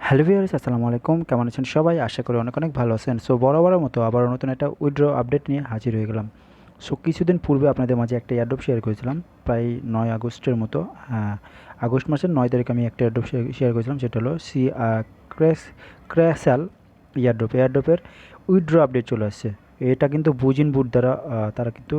Hello viewers, আসসালামু আলাইকুম। কেমন আছেন সবাই? আশা করি অনেক অনেক ভালো আছেন। সো বরাবরের মতো আবারও নতুন একটা উইথড্র আপডেট নিয়ে হাজির হয়ে গেলাম। সো কিছুদিন পূর্বে আপনাদের মাঝে একটা এয়ারড্রপ শেয়ার করেছিলাম, প্রায় 9 আগস্টের মতো। আগস্ট মাসের 9 তারিখে আমি একটা এয়ারড্রপ শেয়ার করেছিলাম, সেটা হলো ক্র্যাসাল এয়ারড্রপের উইথড্র আপডেট চলে আসছে। এটা কিন্তু বুজিন বুট দ্বারা তারা কিন্তু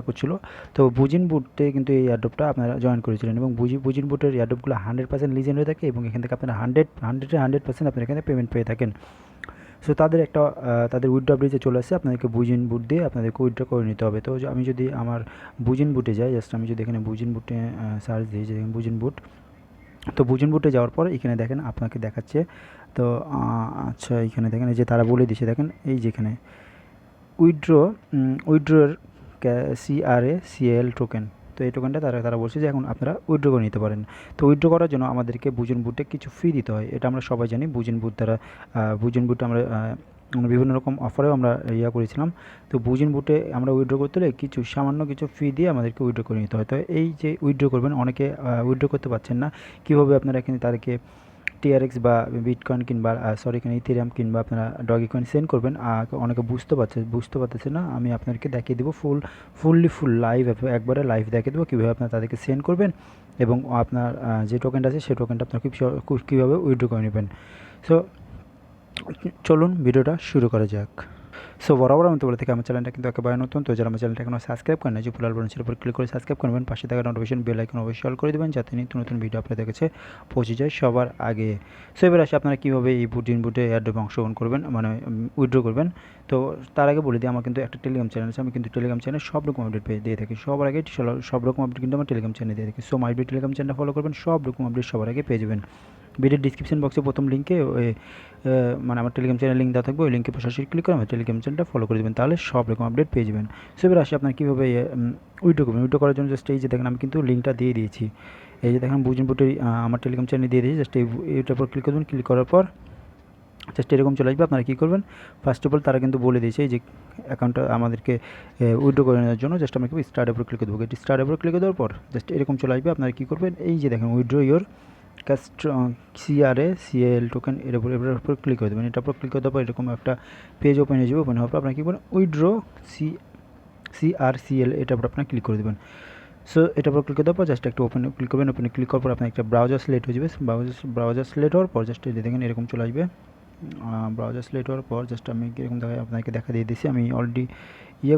করছিল। তো বুজিন বুটে কিন্তু এই এয়ারড্রপটা আপনারা জয়েন করেছিলেন, এবং বুজিন বুটের এয়ারড্রপগুলো 100% লিজেন্ড হয়ে থাকে, এবং এখান থেকে আপনারা 100% আপনারা এখানে পেমেন্ট পেয়ে থাকেন। সো তাদের একটা তাদের উইথড্র আপডেটে চলে আসছে, আপনাদেরকে বুজিন বুট দিয়ে আপনাদেরকে উইথড্র করে নিতে হবে। তো আমি যদি আমার বুজিন বুটে যাই, জাস্ট আমি যদি এখানে বুজিন বুটে সার্চ দিই, যে বুজিন বুট, তো বুজিন বুটে যাওয়ার পর এখানে দেখেন আপনাকে দেখাচ্ছে। তো আচ্ছা, এখানে দেখেন এই যে তারা বলে দিচ্ছে, দেখেন এই যেখানে উইথড্রোর CRACL টোকেন। তো এই টোকেনটা তারা বলছে যে এখন আপনারা উইথড্র করে নিতে পারেন। তো উইথড্র করার জন্য আমাদেরকে বুজিন বুটে কিছু ফি দিতে হয়, এটা আমরা সবাই জানি। বুজিন বুট আমরা বিভিন্ন রকম অফারেও আমরা করেছিলাম। তো বুজিন বুটে আমরা উইথড্র করতে হলে সামান্য কিছু ফি দিয়ে আমাদেরকে উইথড্র করে নিতে হয়। তো এই যে উইথড্র করবেন, অনেকে উইথড্র করতে পারছেন না, কীভাবে আপনারা এখানে তাদেরকে টিআরএক্স বা বিটকয়েন কিংবা এখানে ইথেরিয়াম কিংবা আপনারা ডগি কয়েন সেন্ড করবেন। অনেকে বুঝতে পারতেছে না, আমি আপনাদেরকে দেখিয়ে দেবো ফুল লাইভ, একবারে লাইভ দেখিয়ে দেবো কীভাবে আপনারা তাদেরকে সেন্ড করবেন, এবং আপনার যে টোকেনটা আছে সেই টোকেনটা আপনার কীভাবে উইথড্র করে নেবেন। সো চলুন ভিডিওটা শুরু করা যাক। সো বরাবর আমি তো বলে থাকি, আমার চ্যানেলটা কিন্তু একেবারে নতুন। তো যারা আমার চ্যানেলটা এখনো সাবস্ক্রাইব করেন না, যে লাল বাটনের উপর ক্লিক করে সাবস্ক্রাইব করবেন, পাশে থাকা নোটিফিকেশন বেল আইকন অবশ্যই অল করে দেবেন, যাতে নিত্য নতুন ভিডিও আপনাদের কাছে পৌঁছে যায় সবার আগে। সো এবার আসে আপনারা কীভাবে এই বুটে এয়ারড্রপে অংশগ্রহণ করবেন, মানে উইথড্র করবেন। তো তার আগে বলে দিই, আমার কিন্তু একটা টেলিগ্রাম চ্যানেল আছে। আমি কিন্তু টেলিগ্রাম চ্যানেলে সব রকম আপডেট দিয়ে থাকি, সবার আগে সব রকম আপডেট কিন্তু আমার টেলিগ্রাম চ্যানেলে দিয়ে থাকি। সো মাইবি টেলিগ্রাম চ্যানেলটা ফলো করবেন, সব রকম আপডেট সবার আগে পেয়ে যাবেন। ভিডিওর ডিসক্রিপশন বক্সে প্রথম লিঙ্কে মানে আমার টেলিগ্রাম চ্যানেল লিঙ্ক দেওয়া থাকবে, ওই লিঙ্কে সরাসরি ক্লিক করে আমার টেলিগ্রাম চ্যানেলটা ফলো করে দেবেন, তাহলে সব রকম আপডেট পেয়ে যাবেন। সো এবার আসি আপনার কীভাবে উইথড্র করবেন। উইথড্র করার জন্য জাস্ট এই যে দেখেন, আমি কিন্তু লিঙ্কটা দিয়ে দিয়েছি। এই যে দেখেন বুজিন বুটের আমার টেলিগ্রাম চ্যানেলে দিয়ে দিয়েছি। জাস্ট এইটার উপর ক্লিক করবেন। ক্লিক করার পর জাস্ট এরকম চলে আসবে। আপনারা কী করবেন, ফার্স্ট অফ অল তারা কিন্তু বলে দিয়েছে এই যে অ্যাকাউন্টটা আমাদেরকে উইথড্র করে নেওয়ার জন্য। জাস্ট আমরা কি স্টার্ট উপর ক্লিক করে দেবো। স্টার্ট উপর ক্লিক দেওয়ার পর জাস্ট এরকম চলে আসবে। আপনারা কী করবেন, এই যে দেখেন উইথড্র ইয়োর CRACL টোকেন, এর উপর ক্লিক করে দেবেন। এটার উপর ক্লিক করে দেওয়ার পর এরকম একটা পেজ ওপেন হয়ে যাবে। ওপেন হওয়ার পর আপনারা কী করবেন, উইথড্র CRCL এটার উপর আপনারা ক্লিক করে দেবেন। সো এটার উপর ক্লিক করে দেওয়ার পর জাস্ট একটা ক্লিক করবেন। ওপেনে ক্লিক করার পর আপনার একটা ব্রাউজার সিলেক্ট হয়ে যাবে। ব্রাউজার সিলেক্ট হওয়ার পর জাস্ট দেখেন এরকম চলে আসবে। ব্রাউজার সিলেক্ট হওয়ার পর জাস্ট আমি কীরকম আপনাকে দেখা দিয়ে দিয়েছি। আমি অলরেডি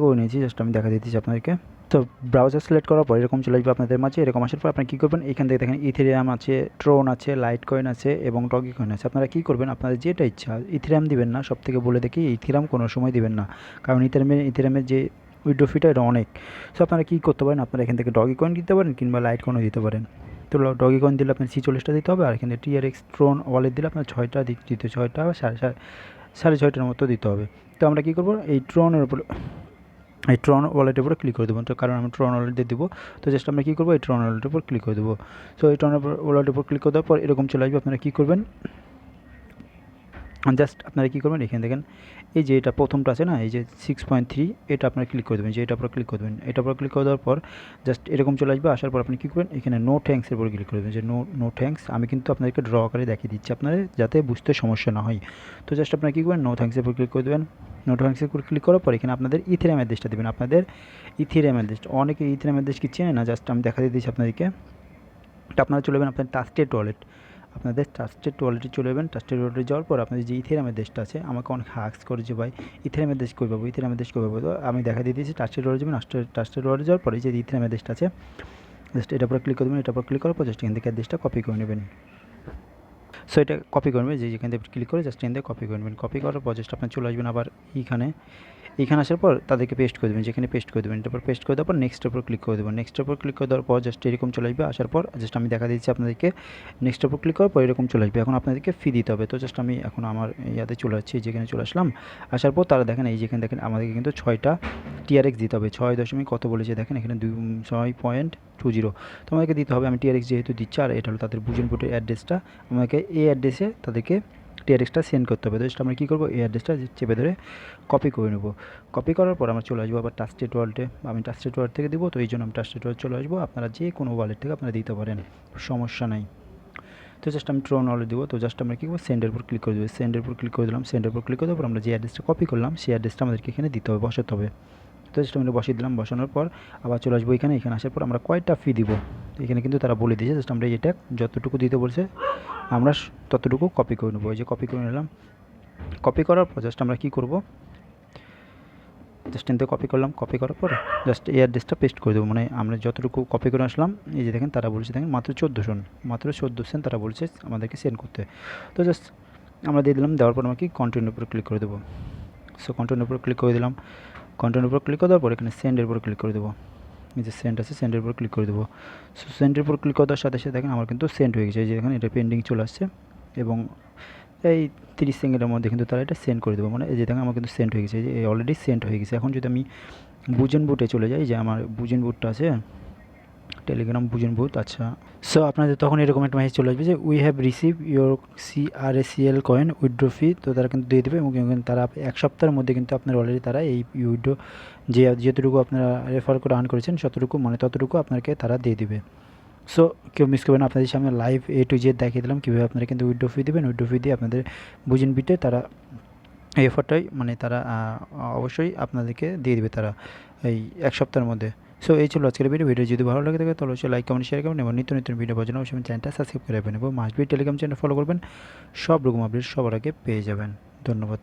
করে নিয়েছি, জাস্ট আমি দেখা দিয়ে দিচ্ছি আপনাদেরকে। তো ব্রাউজার সিলেক্ট করার পর এরকম চলে আসবে আপনাদের মাঝে। এরকম আসার পর আপনারা কী করবেন, এখান থেকে দেখেন ইথেরিয়াম আছে, ট্রোন আছে, লাইট কয়েন আছে এবং ডগি কয়েন আছে। আপনারা কী করবেন, আপনাদের যেটা ইচ্ছা, ইথেরিয়াম দিবেন না। সব থেকে বলে দেখি, ইথেরিয়াম কোনো সময় দিবেন না, কারণ ইথেরিয়ামের যে উইথড্র ফিটা এটা অনেক। সো আপনারা কী করতে পারেন, আপনারা এখান থেকে ডগি কয়েন দিতে পারেন কিংবা লাইট কয়েনও দিতে পারেন। তো ডগি কয়েন দিলে আপনার 40টা দিতে হবে, আর এখানে টিআরএক্স ট্রোন ওয়ালেট দিলে আপনার 6টা দিতে, 6টা বা সাড়ে 6টার মতো দিতে হবে। তো আমরা কী করবো, এই ট্রন ওয়ালেটের উপরে ক্লিক করে দেবো। তো কারণ আমি ট্রন ওয়ালেট দিয়ে দেবো, তো জাস্ট আমরা কী করবো, এই ট্রন ওয়ালেটের উপর ক্লিক করে দেবো। সো এই ট্রন ওয়ালেটের উপর ক্লিক করে দেওয়ার পর এরকম চলে আসবে। আপনারা কী করবেন, জাস্ট আপনারা কী করবেন, এখানে দেখেন এই যে এটা প্রথমটা আছে না, এই যে 6.3, এটা আপনারা ক্লিক করে দেবেন। যে এটার উপর ক্লিক করে দেবেন, এটার উপর ক্লিক করে দেওয়ার পর জাস্ট এরকম চলে আসবে। আসার পর আপনি কী করবেন, এখানে নো থ্যাঙ্কসের উপর ক্লিক করে দেবেন। যে নো থ্যাঙ্কস, আমি কিন্তু আপনাদেরকে ড্র করে দেখিয়ে দিচ্ছি আপনাদের, যাতে বুঝতে সমস্যা না হয়। তো জাস্ট আপনারা কী করবেন, নো থ্যাঙ্কসের উপর ক্লিক করে দেবেন। নো থ্যাঙ্কসের উপর ক্লিক করার পর এখানে আপনাদের ইথেরিয়াম অ্যাড্রেসটা দেবেন। আপনাদের ইথেরিয়াম অ্যাড্রেস, অনেকে ইথেরিয়াম অ্যাড্রেস কি চেনে না, জাস্ট আমি দেখা দিয়ে দিচ্ছি আপনাদেরকে। তো আপনারা চলে যাবেন আপনার ট্রাস্টেড ওয়ালেট, আপনাদের ট্রাস্টেড ওয়ালেটে চলে যাবেন। ট্রাস্টেড ওয়ালেটে যাওয়ার পর আপনাদের যে ইথেরিয়ামের দেশটা আছে, আমাকে অনেক হাক্স করে যে ভাই ইথেরিয়ামের দেশ কই পাবো, ইথেরিয়ামের দেশ কই পাবো। তো আমি দেখা দিয়ে দিয়েছি ট্রাস্টেড ওয়ালেটে যাবেন। ট্রাস্টেড ওয়ালেটে যাওয়ার পরে যে ইথেরিয়ামের দেশটা আছে, জাস্ট এটার উপর ক্লিক করে দেবেন। এটার উপর ক্লিক করার পর জাস্ট এখান থেকে অ্যাড্রেসটা কপি করে নেবেন। সো এটা কপি করবেন, যেখান থেকে ক্লিক করে জাস্ট এখান থেকে কপি করবেন। কপি করার পর জাস্ট আপনার চলে আসবেন আবার এইখানে আসার পর তাদেরকে পেস্ট করে দেবেন, যেখানে পেস্ট করে দেবেন। তারপর পেস্ট করে দেওয়ার পর নেক্সটের উপর ক্লিক করে দেবেন। নেক্সটের উপর ক্লিক করে দেওয়ার পর জাস্ট এরকম চলে আসবে। আসার পর জাস্ট আমি দেখা দিচ্ছি আপনাদেরকে, নেক্সটের উপর ক্লিক করার পর এরকম চলে আসবে। এখন আপনাদেরকে ফি দিতে হবে। তো জাস্ট আমি এখন আমার ইয়াতে চলে যাচ্ছি, যেখানে চলে আসলাম। আসার পর তারা দেখেন, এই যেখানে দেখেন আমাদেরকে কিন্তু 6টা টিআরএক্স দিতে হবে। 6 দশমিক কত বলেছে দেখেন, এখানে 6.20 তো আমাদেরকে দিতে হবে। আমি টিআরএক্স যেহেতু দিচ্ছি, আর এটা হলো তাদের বুজিন বুটের অ্যাড্রেসটা, আমাকে এই অ্যাড্রেসে তাদেরকে টিআরএক্সটা সেন্ড করতে হবে। তো জাস্ট আমরা কী করবো, এই অ্যাড্রেসটা চেপে ধরে কপি করে নেব। কপি করার পর আমরা চলে আসবো আবার ট্রাস্টেড ওয়ালেটে। আমি ট্রাস্টেড ওয়ালেট থেকে দিব, তো এই জন্য আমি ট্রাস্টেড ওয়ালেট চলে আসবো। আপনারা যে কোনো ওয়ালেট থেকে আপনারা দিতে পারেন, সমস্যা নাই। তো জাস্ট আমি ট্রু নলেজ দেবো। তো জাস্ট আমরা কী করবো, সেন্ডের উপর ক্লিক করে দেবো, সেন্ডের উপর ক্লিক করে দিলাম। সেন্ডের উপর ক্লিক করে দেওয়ার পর আমরা যে অ্যাড্রেসটা কপি করলাম সেই অ্যাড্রেসটা আমাদেরকে এখানে দিতে হবে, বসাতে হবে। তো জাস্ট আমি বসিয়ে দিলাম। বসানোর পর আবার চলে আসবো এখানে আসার পর আমরা কয়টা ফি দিব এখানে কিন্তু তারা বলে দিয়েছে। জাস্ট আমরা এটা যতটুকু দিতে বলছে আমরা ততটুকু কপি করে নেবো। এই যে কপি করে নিলাম। কপি করার পর জাস্ট আমরা কী করবো, জাস্ট এনতে কপি করলাম। কপি করার পর জাস্ট এই অ্যাড্রেসটা পেস্ট করে দেবো। মানে আমরা যতটুকু কপি করে আসলাম, এই যে দেখেন তারা বলছে, দেখেন মাত্র 14 সেন্ট তারা বলছে আমাদেরকে সেন্ড করতে। তো জাস্ট আমরা দিয়ে দিলাম। দেওয়ার পর আমরা কি কন্টিনিউর উপর ক্লিক করে দেবো। সো কন্টিনিউর উপর ক্লিক করে দিলাম। কন্টিনিউর উপর ক্লিক করে দেওয়ার পর এখানে সেন্ডের উপর ক্লিক করে দেবো। এই যে সেন্ড আছে, সেন্ডের উপর ক্লিক করে দেবো। সো সেন্ডের উপর ক্লিক করার সাথে সাথে দেখেন আমার কিন্তু সেন্ড হয়ে গেছে। এই যে দেখেন এটা পেন্ডিং চলে আসছে এবং এই 30 সেকেন্ডের মধ্যে কিন্তু তারা এটা সেন্ড করে দেবো। মানে এই যে দেখেন আমার কিন্তু সেন্ড হয়ে গেছে, এই যে অলরেডি সেন্ড হয়ে গেছে। এখন যদি আমি বুজেন বুটে চলে যাই, যে আমার বুজেন বুটটা আছে টেলিগ্রাম বুজেন বুট। আচ্ছা, সো আপনাদের তখন এরকম একটা মেসেজ চলে আসবে যে we have receive your CRACL coin withdraw fee. তো তারা কিন্তু দিয়ে দেবে এবং তারা 1 সপ্তাহের মধ্যে কিন্তু আপনার অলরেডি তারা এই উইথড্র যতটুকু আপনারা রেফার করে আর্ন করেছেন ততটুকু আপনাকে তারা দিয়ে দিবে। সো কেউ মিস করবেন না, আপনাদের সামনে লাইভ A to Z দেখিয়ে দিলাম কীভাবে আপনারা কিন্তু উইথড্র ফি দেবেন। উইথড্র ফি দিয়ে আপনাদের বুজেন বিটে তারা এই অফারটাই মানে তারা অবশ্যই আপনাদেরকে দিয়ে দেবে তারা এই 1 সপ্তাহের মধ্যে। সো এই ছিল আজকের ভিডিও যদি ভালো লাগে থাকে তাহলে অবশ্যই লাইক কমেন্ট শেয়ার করবেন এবং নিত্য নতুন ভিডিও পাওয়ার জন্য অবশ্যই চ্যানেলটা সাবস্ক্রাইব করে রাখবেন এবং must be Telegram channel follow করবেন। সব রকম আপডেট সবার আগে পেয়ে যাবেন। ধন্যবাদ।